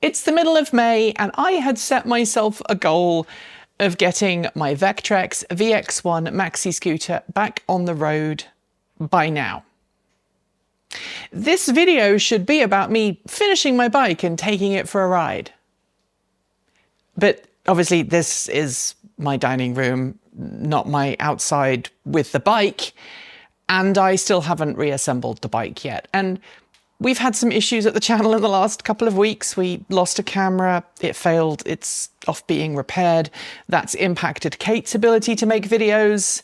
It's the middle of May and I had set myself a goal of getting my Vectrix VX-1 maxi scooter back on the road by now. This video should be about me finishing my bike and taking it for a ride. But obviously this is my dining room, not my outside with the bike, and I still haven't reassembled the bike yet. And we've had some issues at the channel in the last couple of weeks. We lost a camera, it failed, it's off being repaired. That's impacted Kate's ability to make videos.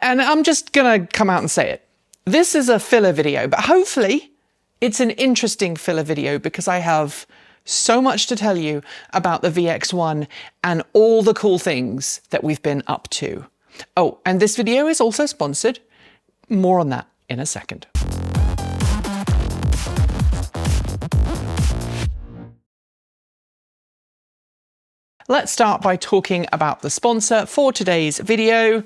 And I'm just gonna come out and say it. This is a filler video, but hopefully it's an interesting filler video because I have so much to tell you about the VX-1 and all the cool things that we've been up to. Oh, and this video is also sponsored. More on that in a second. Let's start by talking about the sponsor for today's video,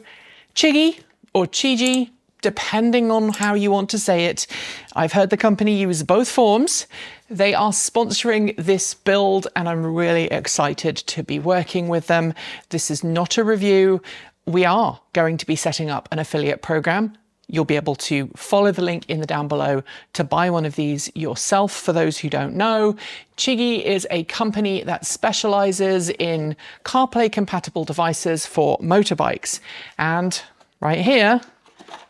Chigee or Chigee, depending on how you want to say it. I've heard the company use both forms. They are sponsoring this build and I'm really excited to be working with them. This is not a review. We are going to be setting up an affiliate program. You'll be able to follow the link in the down below to buy one of these yourself. For those who don't know, Chigee is a company that specializes in CarPlay compatible devices for motorbikes. And right here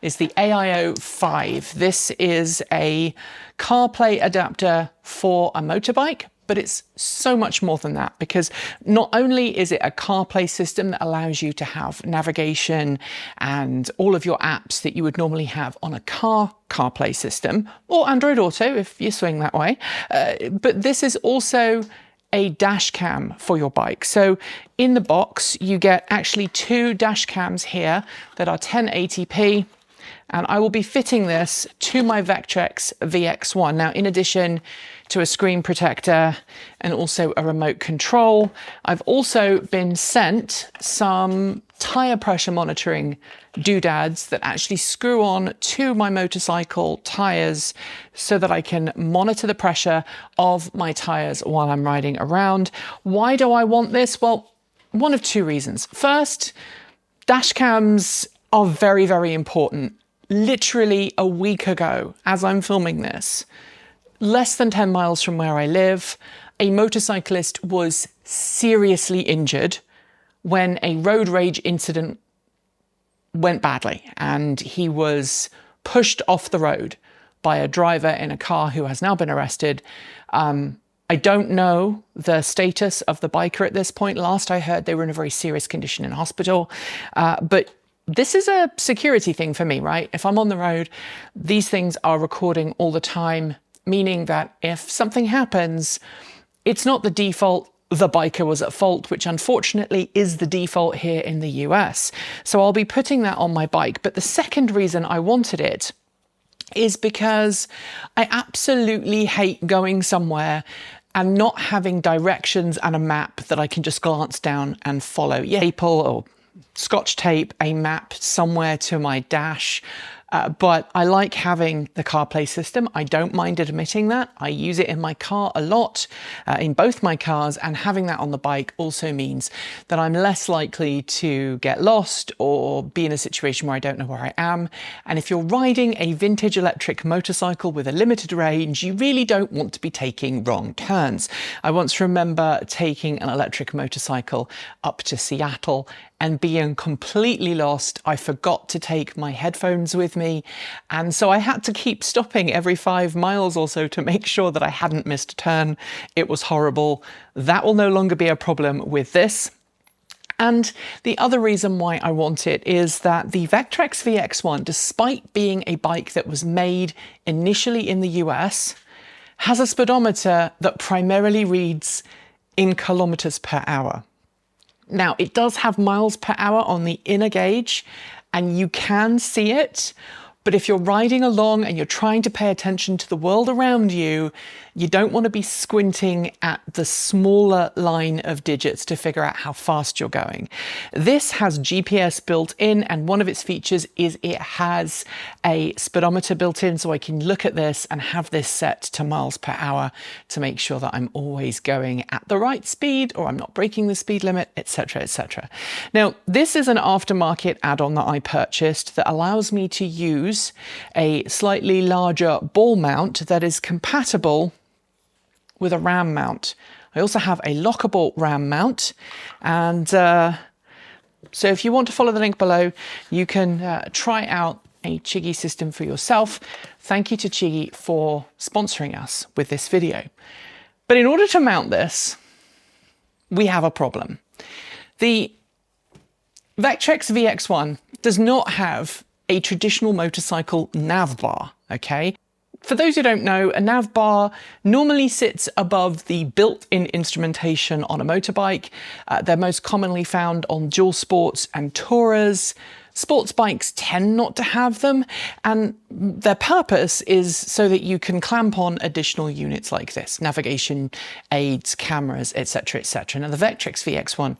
is the AIO 5. This is a CarPlay adapter for a motorbike, but it's so much more than that because not only is it a CarPlay system that allows you to have navigation and all of your apps that you would normally have on a CarPlay system, or Android Auto if you swing that way, but this is also a dash cam for your bike. So in the box, you get actually two dash cams here that are 1080p. And I will be fitting this to my Vectrix VX-1. Now, in addition to a screen protector and also a remote control, I've also been sent some tire pressure monitoring doodads that actually screw on to my motorcycle tires so that I can monitor the pressure of my tires while I'm riding around. Why do I want this? Well, one of two reasons. First, dash cams are very, very important. Literally a week ago, as I'm filming this, less than 10 miles from where I live, a motorcyclist was seriously injured when a road rage incident went badly and he was pushed off the road by a driver in a car who has now been arrested. I don't know the status of the biker at this point. Last I heard, they were in a very serious condition in hospital, but this is a security thing for me, right? If I'm on the road, these things are recording all the time, meaning that if something happens, it's not the default, the biker was at fault, which unfortunately is the default here in the US. So I'll be putting that on my bike. But the second reason I wanted it is because I absolutely hate going somewhere and not having directions and a map that I can just glance down and follow. Yeah, people or Scotch tape a map somewhere to my dash, but I like having the CarPlay system. I don't mind admitting that. I use it in my car a lot, in both my cars, and having that on the bike also means that I'm less likely to get lost or be in a situation where I don't know where I am. And if you're riding a vintage electric motorcycle with a limited range, you really don't want to be taking wrong turns. I once remember taking an electric motorcycle up to Seattle and being completely lost. I forgot to take my headphones with me, and so I had to keep stopping every 5 miles or so to make sure that I hadn't missed a turn. It was horrible. That will no longer be a problem with this. And the other reason why I want it is that the Vectrix VX-1, despite being a bike that was made initially in the US, has a speedometer that primarily reads in kilometers per hour. Now, it does have miles per hour on the inner gauge, and you can see it, but if you're riding along and you're trying to pay attention to the world around you, You don't want to be squinting at the smaller line of digits to figure out how fast you're going. This has GPS built in, and one of its features is it has a speedometer built in, so I can look at this and have this set to miles per hour to make sure that I'm always going at the right speed or I'm not breaking the speed limit, etc., etc. Now, this is an aftermarket add-on that I purchased that allows me to use a slightly larger ball mount that is compatible with a RAM mount. I also have a lockable RAM mount, and so if you want to follow the link below, you can try out a Chigee system for yourself. Thank you to Chigee for sponsoring us with this video. But in order to mount this, we have a problem. The Vectrix VX-1 does not have a traditional motorcycle nav bar, okay? For those who don't know, a nav bar normally sits above the built-in instrumentation on a motorbike. They're most commonly found on dual sports and tourers. Sports bikes tend not to have them, and their purpose is so that you can clamp on additional units like this, navigation aids, cameras, etc., etc. Now, the Vectrix VX-1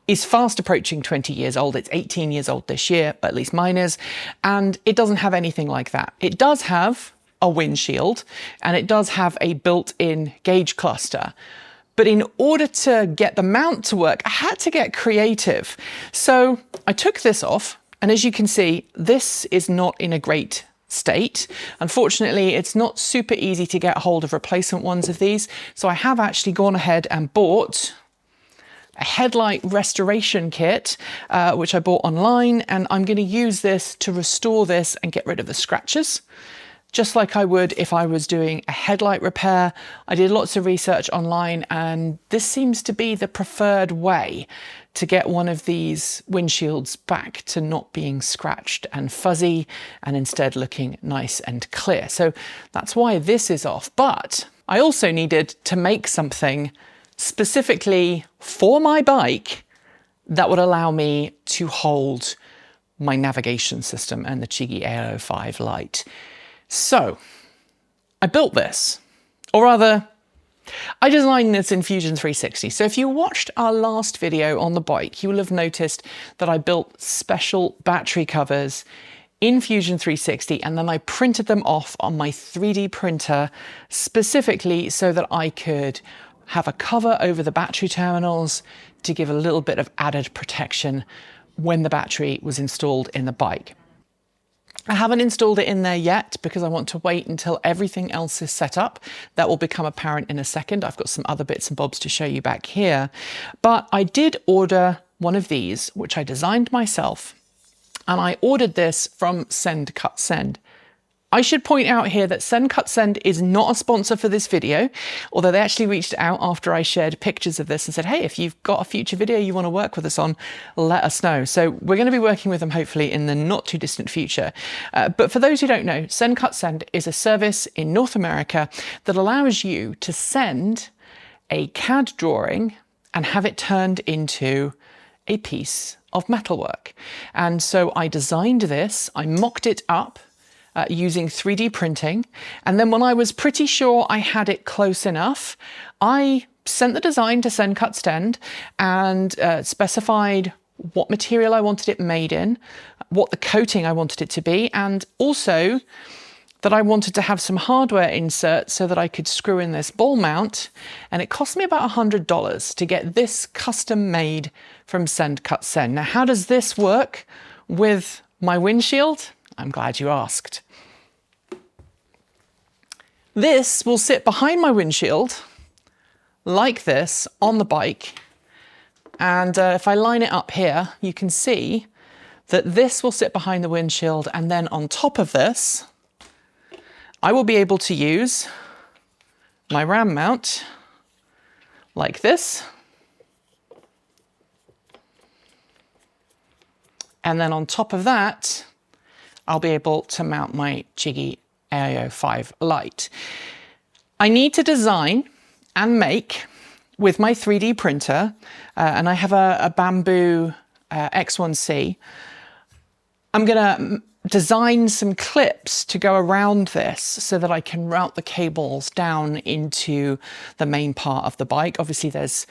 is fast approaching 20 years old. It's 18 years old this year, at least mine is, and it doesn't have anything like that. It does have a windshield, and it does have a built-in gauge cluster. But in order to get the mount to work, I had to get creative. So I took this off, and as you can see, this is not in a great state. Unfortunately, it's not super easy to get a hold of replacement ones of these. So I have actually gone ahead and bought a headlight restoration kit, which I bought online, and I'm going to use this to restore this and get rid of the scratches, just like I would if I was doing a headlight repair. I did lots of research online, and this seems to be the preferred way to get one of these windshields back to not being scratched and fuzzy and instead looking nice and clear. So that's why this is off. But I also needed to make something specifically for my bike that would allow me to hold my navigation system and the Chigee A05 light. So I built this, or rather, I designed this in Fusion 360. So if you watched our last video on the bike, you will have noticed that I built special battery covers in Fusion 360, and then I printed them off on my 3D printer specifically so that I could have a cover over the battery terminals to give a little bit of added protection when the battery was installed in the bike. I haven't installed it in there yet because I want to wait until everything else is set up. That will become apparent in a second. I've got some other bits and bobs to show you back here. But I did order one of these, which I designed myself, and I ordered this from Send Cut Send. I should point out here that Send Cut Send is not a sponsor for this video, although they actually reached out after I shared pictures of this and said, hey, if you've got a future video you want to work with us on, let us know. So we're going to be working with them hopefully in the not too distant future. But for those who don't know, Send Cut Send is a service in North America that allows you to send a CAD drawing and have it turned into a piece of metalwork. And so I designed this, I mocked it up, using 3D printing. And then when I was pretty sure I had it close enough, I sent the design to Send Cut Send and specified what material I wanted it made in, what the coating I wanted it to be, and also that I wanted to have some hardware inserts so that I could screw in this ball mount. And it cost me about $100 to get this custom made from Send Cut Send. Now, how does this work with my windshield? I'm glad you asked. This will sit behind my windshield like this on the bike. And if I line it up here, you can see that this will sit behind the windshield. And then on top of this, I will be able to use my RAM mount like this. And then on top of that, I'll be able to mount my Chigee A05 light. I need to design and make with my 3D printer, and I have a Bamboo X1C. I'm gonna designed some clips to go around this so that I can route the cables down into the main part of the bike. Obviously there's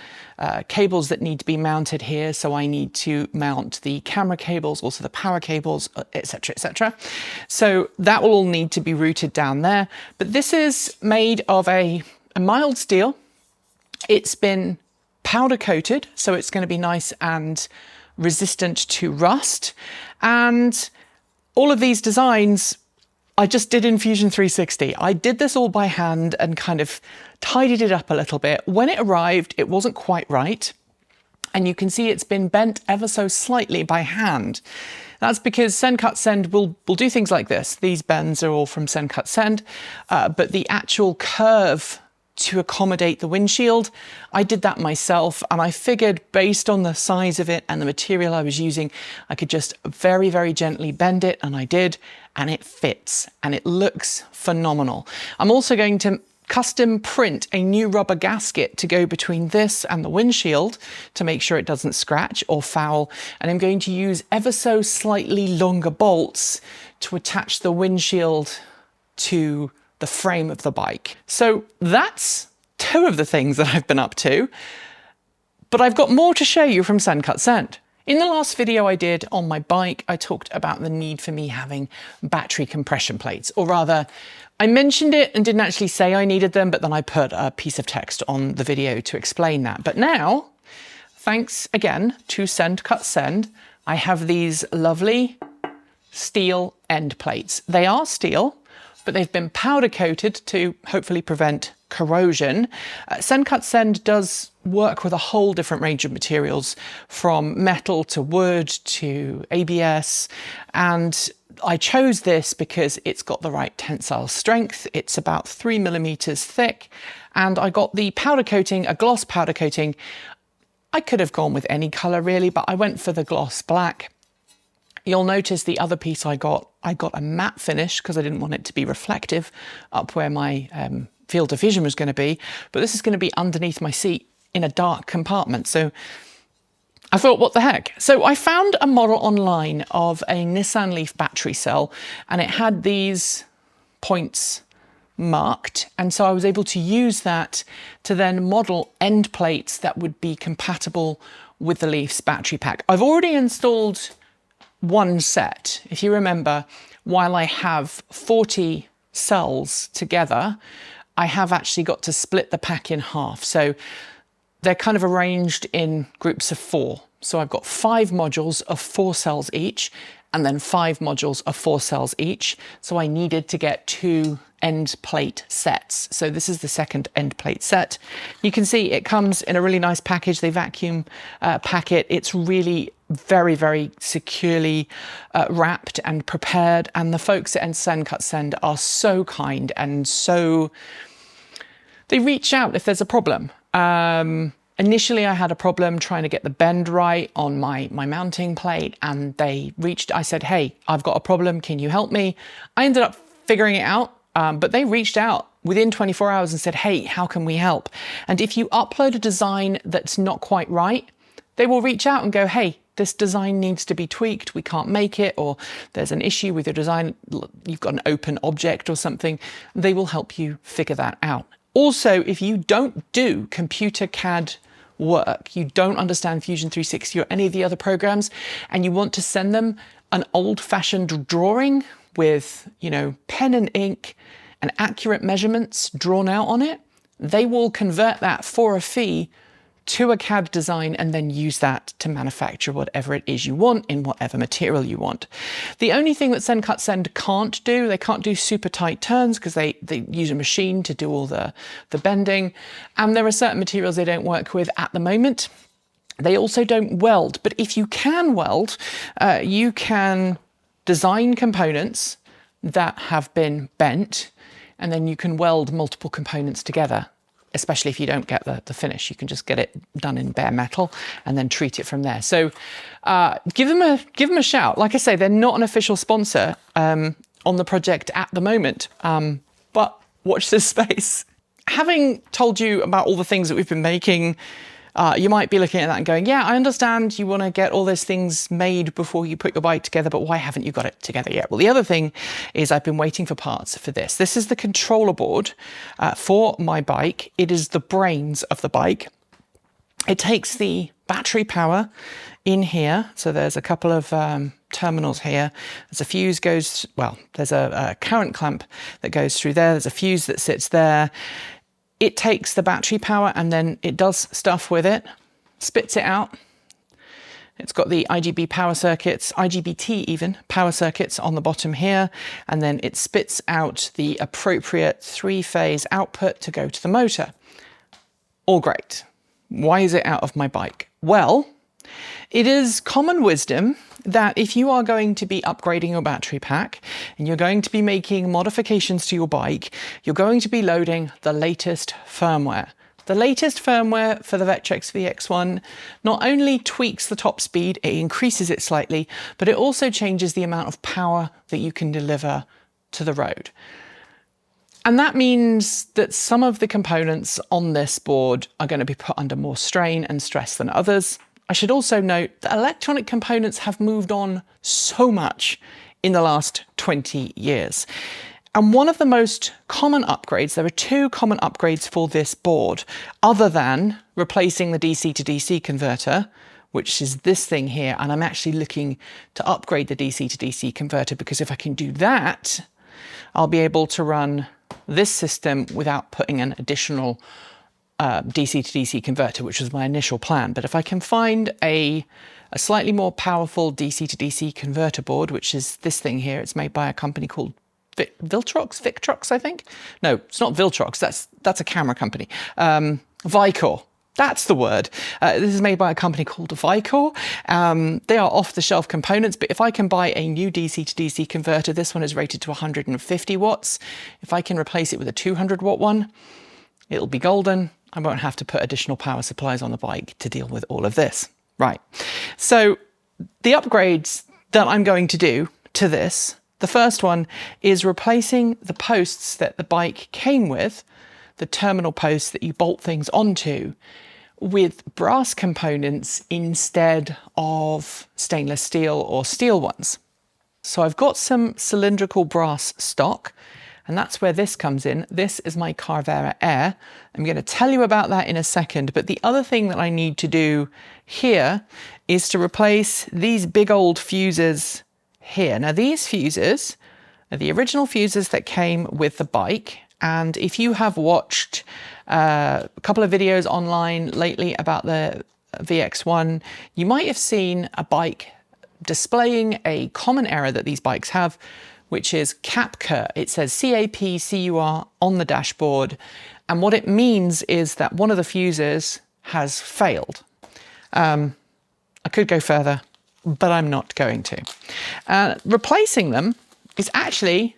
cables that need to be mounted here, so I need to mount the camera cables, also the power cables, etc, etc. So that will all need to be routed down there. But this is made of a mild steel. It's been powder coated, so it's going to be nice and resistant to rust. And all of these designs I just did in Fusion 360. I did this all by hand and kind of tidied it up a little bit. When it arrived, it wasn't quite right. And you can see it's been bent ever so slightly by hand. That's because Send Cut Send will do things like this. These bends are all from Send Cut Send, but the actual curve to accommodate the windshield, I did that myself, and I figured based on the size of it and the material I was using, I could just very, very gently bend it, and I did, and it fits, and it looks phenomenal. I'm also going to custom print a new rubber gasket to go between this and the windshield to make sure it doesn't scratch or foul, and I'm going to use ever so slightly longer bolts to attach the windshield to the frame of the bike. So that's two of the things that I've been up to, but I've got more to show you from Send Cut Send. In the last video I did on my bike, I talked about the need for me having battery compression plates, or rather, I mentioned it and didn't actually say I needed them, but then I put a piece of text on the video to explain that. But now, thanks again to Send Cut Send, I have these lovely steel end plates. They are steel, but they've been powder coated to hopefully prevent corrosion. Send Cut Send does work with a whole different range of materials, from metal to wood to ABS, and I chose this because it's got the right tensile strength. It's about 3 millimeters thick, and I got the powder coating, a gloss powder coating. I could have gone with any color really, but I went for the gloss black. You'll notice the other piece I got a matte finish because I didn't want it to be reflective up where my field of vision was going to be, but this is going to be underneath my seat in a dark compartment. So I thought, what the heck? So I found a model online of a Nissan Leaf battery cell, and it had these points marked, and so I was able to use that to then model end plates that would be compatible with the Leaf's battery pack. I've already installed one set. If you remember, while I have 40 cells together, I have actually got to split the pack in half. So they're kind of arranged in groups of 4. So I've got 5 modules of 4 cells each, and then 5 modules of 4 cells each. So I needed to get 2 end plate sets. So this is the second end plate set. You can see it comes in a really nice package. They vacuum pack it. It's really very, very securely wrapped and prepared. And the folks at Send Cut Send are so kind, and so they reach out if there's a problem. Initially, I had a problem trying to get the bend right on my mounting plate, and I said, hey, I've got a problem, can you help me? I ended up figuring it out, but they reached out within 24 hours and said, hey, how can we help? And if you upload a design that's not quite right, they will reach out and go, hey, this design needs to be tweaked, we can't make it, or there's an issue with your design, you've got an open object or something. They will help you figure that out. Also, if you don't do computer CAD work, you don't understand Fusion 360 or any of the other programs, and you want to send them an old-fashioned drawing with, pen and ink and accurate measurements drawn out on it, they will convert that for a fee to a CAD design and then use that to manufacture whatever it is you want in whatever material you want. The only thing that Send Cut Send can't do, they can't do super tight turns because they use a machine to do all the bending, and there are certain materials they don't work with at the moment. They also don't weld, but if you can weld, you can design components that have been bent, and then you can weld multiple components together. Especially if you don't get the finish, you can just get it done in bare metal and then treat it from there. So give them a shout. Like I say, they're not an official sponsor on the project at the moment, but watch this space. Having told you about all the things that we've been making, You might be looking at that and going, yeah, I understand you want to get all those things made before you put your bike together, but why haven't you got it together yet? Well, the other thing is I've been waiting for parts for this. This is the controller board for my bike. It is the brains of the bike. It takes the battery power in here. So there's a couple of terminals here. There's a fuse goes, well, there's a current clamp that goes through there. There's a fuse that sits there. It takes the battery power and then it does stuff with it, spits it out. It's got the IGB power circuits, IGBT even, power circuits on the bottom here, and then it spits out the appropriate 3-phase output to go to the motor. All great. Why is it out of my bike? Well, it is common wisdom that if you are going to be upgrading your battery pack and you're going to be making modifications to your bike, you're going to be loading the latest firmware. The latest firmware for the Vectrix VX-1 not only tweaks the top speed, it increases it slightly, but it also changes the amount of power that you can deliver to the road. And that means that some of the components on this board are going to be put under more strain and stress than others. I should also note that electronic components have moved on so much in the last 20 years. And one of the most common upgrades, there are 2 common upgrades for this board, other than replacing the DC to DC converter, which is this thing here. And I'm actually looking to upgrade the DC to DC converter because if I can do that, I'll be able to run this system without putting an additional DC to DC converter, which was my initial plan. But if I can find a slightly more powerful DC to DC converter board, which is this thing here, it's made by a company called Vectrix, I think. No, it's not Viltrox. That's a camera company. Vicor. That's the word. This is made by a company called Vicor. They are off-the-shelf components, but if I can buy a new DC to DC converter, this one is rated to 150 watts. If I can replace it with a 200 watt one, it'll be golden. I won't have to put additional power supplies on the bike to deal with all of this. Right. So the upgrades that I'm going to do to this, the first one is replacing the posts that the bike came with, the terminal posts that you bolt things onto, with brass components instead of stainless steel or steel ones. So I've got some cylindrical brass stock, and that's where this comes in. This is my Carvera Air. I'm going to tell you about that in a second, but the other thing that I need to do here is to replace these big old fuses here. Now these fuses are the original fuses that came with the bike, and if you have watched a couple of videos online lately about the VX-1, you might have seen a bike displaying a common error that these bikes have, which is CAPCUR. It says CAPCUR on the dashboard, and what it means is that one of the fuses has failed. I could go further, but I'm not going to. Replacing them is actually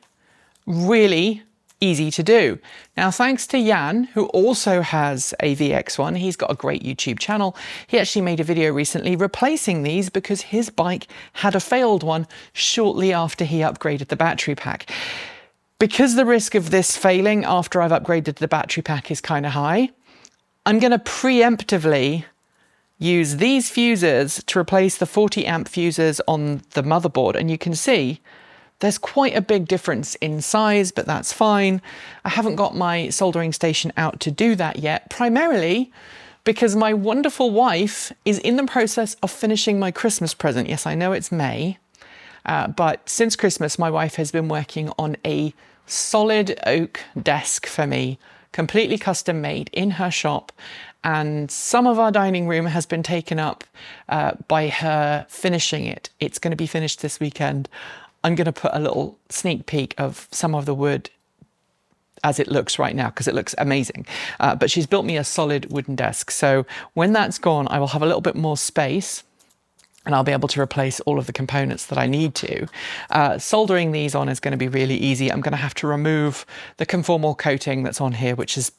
really easy to do. Now, thanks to Jan, who also has a VX-1, he's got a great YouTube channel. He actually made a video recently replacing these because his bike had a failed one shortly after he upgraded the battery pack. Because the risk of this failing after I've upgraded the battery pack is kind of high, I'm going to preemptively use these fuses to replace the 40 amp fuses on the motherboard. And you can see there's quite a big difference in size, but that's fine. I haven't got my soldering station out to do that yet, primarily because my wonderful wife is in the process of finishing my Christmas present. Yes, I know it's May, but since Christmas, my wife has been working on a solid oak desk for me, completely custom made in her shop. And some of our dining room has been taken up by her finishing it. It's going to be finished this weekend. I'm going to put a little sneak peek of some of the wood as it looks right now, because it looks amazing. But she's built me a solid wooden desk. So when that's gone, I will have a little bit more space and I'll be able to replace all of the components that I need to. Soldering these on is going to be really easy. I'm going to have to remove the conformal coating that's on here, which has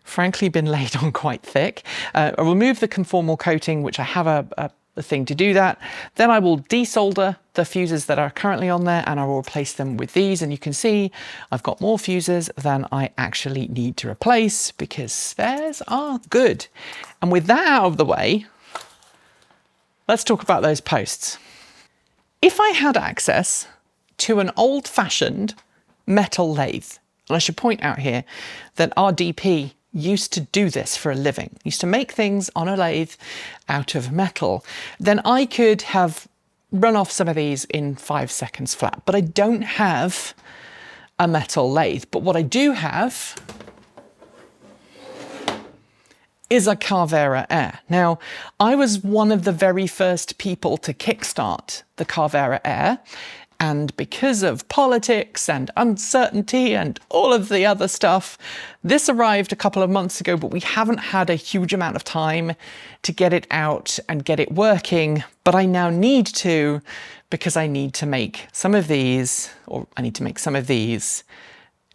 frankly been laid on quite thick. I'll remove the conformal coating, which I have a the thing to do that. Then I will desolder the fuses that are currently on there and I will replace them with these. And you can see I've got more fuses than I actually need to replace because spares are good. And with that out of the way, let's talk about those posts. If I had access to an old-fashioned metal lathe, and I should point out here that our DP used to do this for a living, used to make things on a lathe out of metal, then I could have run off some of these in 5 seconds flat. But I don't have a metal lathe. But what I do have is a Carvera Air. Now, I was one of the very first people to kickstart the Carvera Air, and because of politics and uncertainty and all of the other stuff, this arrived a couple of months ago, but we haven't had a huge amount of time to get it out and get it working. But I now need to, because I need to make some of these, or I need to make some of these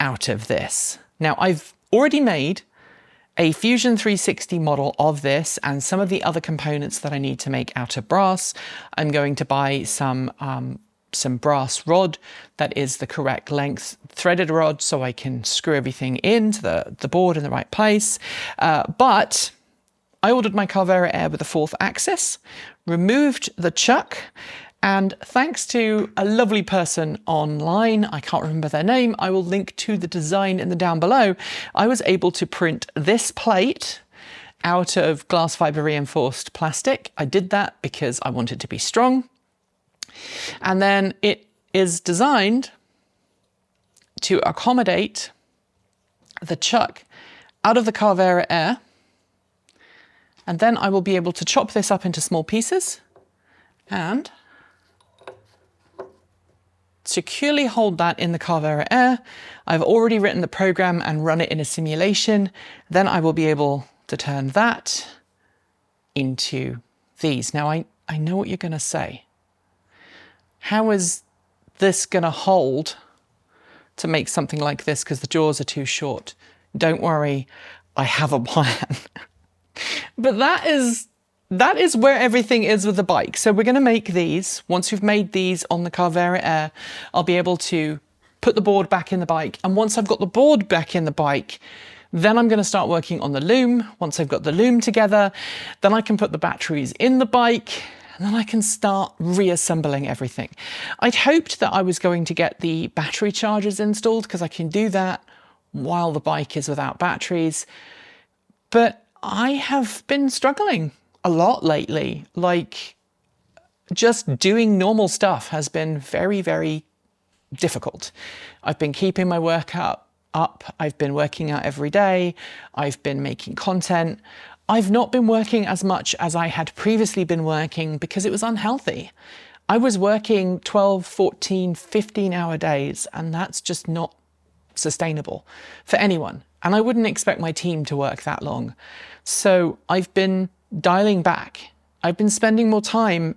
out of this. Now, I've already made a Fusion 360 model of this and some of the other components that I need to make out of brass. I'm going to buy some brass rod that is the correct length threaded rod so I can screw everything into the board in the right place. But I ordered my Carvera Air with a 4th axis, removed the chuck, and thanks to a lovely person online, I can't remember their name, I will link to the design in the down below, I was able to print this plate out of glass fiber reinforced plastic. I did that because I wanted to be strong. And then it is designed to accommodate the chuck out of the Carvera Air. And then I will be able to chop this up into small pieces and securely hold that in the Carvera Air. I've already written the program and run it in a simulation. Then I will be able to turn that into these. Now, I know what you're going to say. How is this going to hold to make something like this because the jaws are too short? Don't worry, I have a plan. But that is where everything is with the bike. So we're going to make these. Once we've made these on the Carvera Air, I'll be able to put the board back in the bike. And once I've got the board back in the bike, then I'm going to start working on the loom. Once I've got the loom together, then I can put the batteries in the bike. And then I can start reassembling everything. I'd hoped that I was going to get the battery chargers installed because I can do that while the bike is without batteries. But I have been struggling a lot lately. Like, just doing normal stuff has been very, very difficult. I've been keeping my workout up. I've been working out every day. I've been making content. I've not been working as much as I had previously been working because it was unhealthy. I was working 12, 14, 15-hour days, and that's just not sustainable for anyone. And I wouldn't expect my team to work that long. So I've been dialing back. I've been spending more time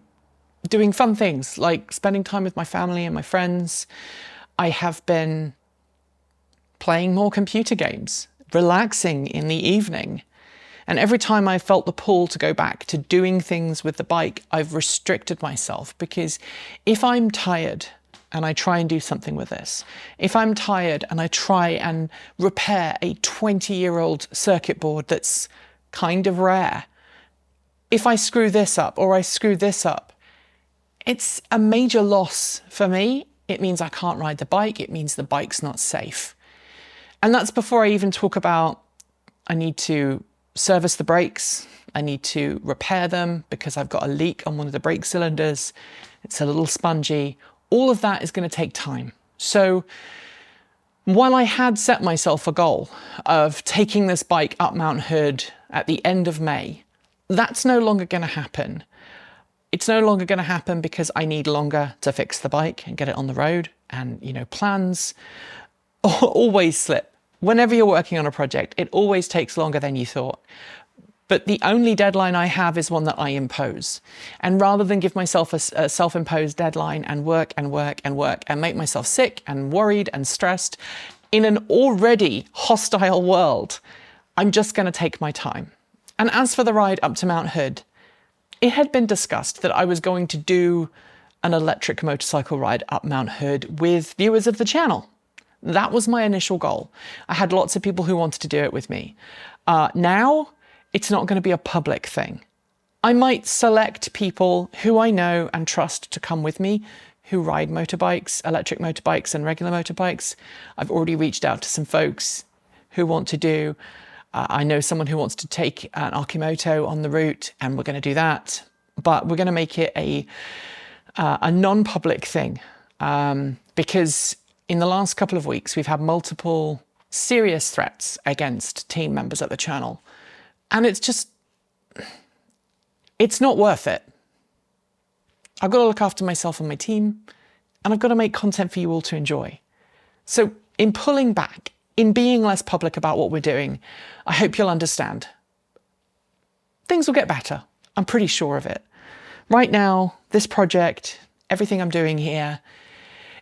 doing fun things, like spending time with my family and my friends. I have been playing more computer games, relaxing in the evening. And every time I felt the pull to go back to doing things with the bike, I've restricted myself, because if I'm tired and I try and do something with this, if I'm tired and I try and repair a 20-year-old circuit board that's kind of rare, if I screw this up or I screw this up, it's a major loss for me. It means I can't ride the bike. It means the bike's not safe. And that's before I even talk about I need to service the brakes. I need to repair them because I've got a leak on one of the brake cylinders. It's a little spongy. All of that is going to take time. So while I had set myself a goal of taking this bike up Mount Hood at the end of May, that's no longer going to happen. It's no longer going to happen because I need longer to fix the bike and get it on the road. And, you know, plans always slip. Whenever you're working on a project, it always takes longer than you thought. But the only deadline I have is one that I impose. And rather than give myself a self-imposed deadline and work and work and work and make myself sick and worried and stressed in an already hostile world, I'm just going to take my time. And as for the ride up to Mount Hood, It had been discussed that I was going to do an electric motorcycle ride up Mount Hood with viewers of the channel. That was my initial goal. I had lots of people who wanted to do it with me. Now, it's not going to be a public thing. I might select people who I know and trust to come with me, who ride motorbikes, electric motorbikes and regular motorbikes. I've already reached out to some folks who want to do. I know someone who wants to take an Akimoto on the route, and we're going to do that. But we're going to make it a non-public thing because in the last couple of weeks, we've had multiple serious threats against team members at the channel. And it's not worth it. I've got to look after myself and my team, and I've got to make content for you all to enjoy. So in pulling back, in being less public about what we're doing, I hope you'll understand. Things will get better. I'm pretty sure of it. Right now, this project, everything I'm doing here,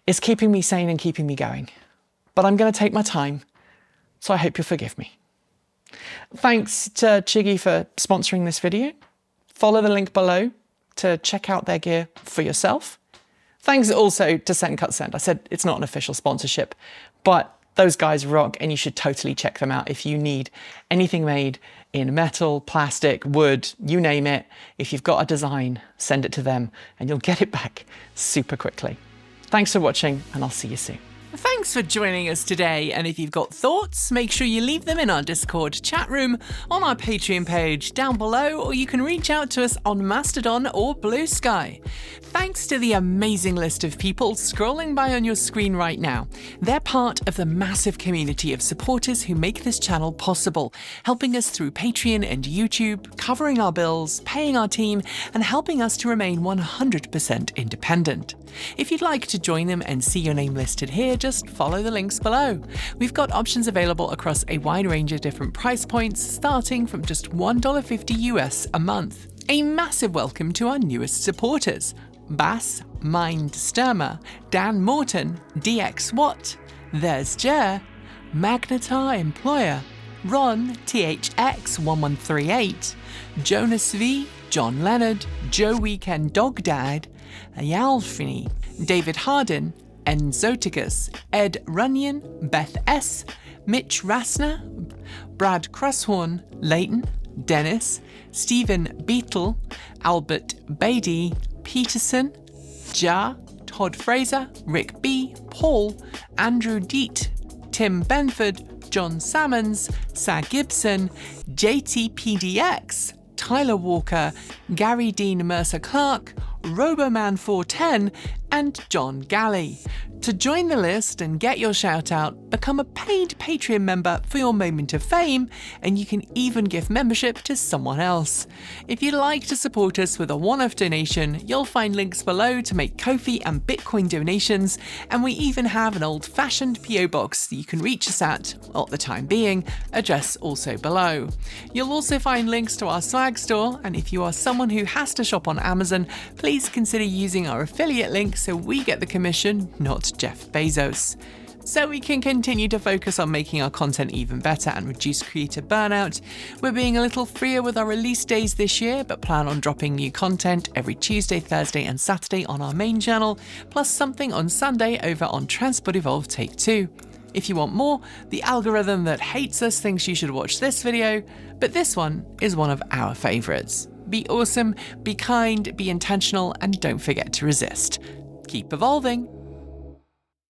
is keeping me sane and keeping me going. But I'm going to take my time, so I hope you'll forgive me. Thanks to Chigee for sponsoring this video. Follow the link below to check out their gear for yourself. Thanks also to Send Cut Send. I said it's not an official sponsorship, but those guys rock, and you should totally check them out if you need anything made in metal, plastic, wood, you name it. If you've got a design, send it to them and you'll get it back super quickly. Thanks for watching, and I'll see you soon. Thanks for joining us today, and if you've got thoughts, make sure you leave them in our Discord chat room, on our Patreon page down below, or you can reach out to us on Mastodon or Blue Sky. Thanks to the amazing list of people scrolling by on your screen right now. They're part of the massive community of supporters who make this channel possible, helping us through Patreon and YouTube, covering our bills, paying our team, and helping us to remain 100% independent. If you'd like to join them and see your name listed here, just follow the links below. We've got options available across a wide range of different price points, starting from just $1.50 US a month. A massive welcome to our newest supporters: Bass, Mind Sturmer, Dan Morton, DX Watt, There's Jer, Magnetar Employer, Ron THX1138, Jonas V, John Leonard, Joe Weekend Dog Dad, Ayalfini, David Hardin, Enzoticus, Ed Runyon, Beth S, Mitch Rassner, Brad Crusshorn, Leighton, Dennis, Stephen Beetle, Albert Beatty, Peterson, Ja, Todd Fraser, Rick B, Paul, Andrew Deet, Tim Benford, John Salmons, Sag Gibson, JTPDX, Tyler Walker, Gary Dean Mercer Clark, Roboman410, and John Galley. To join the list and get your shout out, become a paid Patreon member for your moment of fame, and you can even give membership to someone else. If you'd like to support us with a one-off donation, you'll find links below to make Ko-fi and Bitcoin donations, and we even have an old-fashioned PO box that you can reach us at the time being, address also below. You'll also find links to our swag store, and if you are someone who has to shop on Amazon, please consider using our affiliate link so we get the commission, not Jeff Bezos. So we can continue to focus on making our content even better and reduce creator burnout. We're being a little freer with our release days this year, but plan on dropping new content every Tuesday, Thursday and Saturday on our main channel, plus something on Sunday over on Transport Evolved Take 2. If you want more, the algorithm that hates us thinks you should watch this video, but this one is one of our favourites. Be awesome, be kind, be intentional, and don't forget to resist. Keep evolving.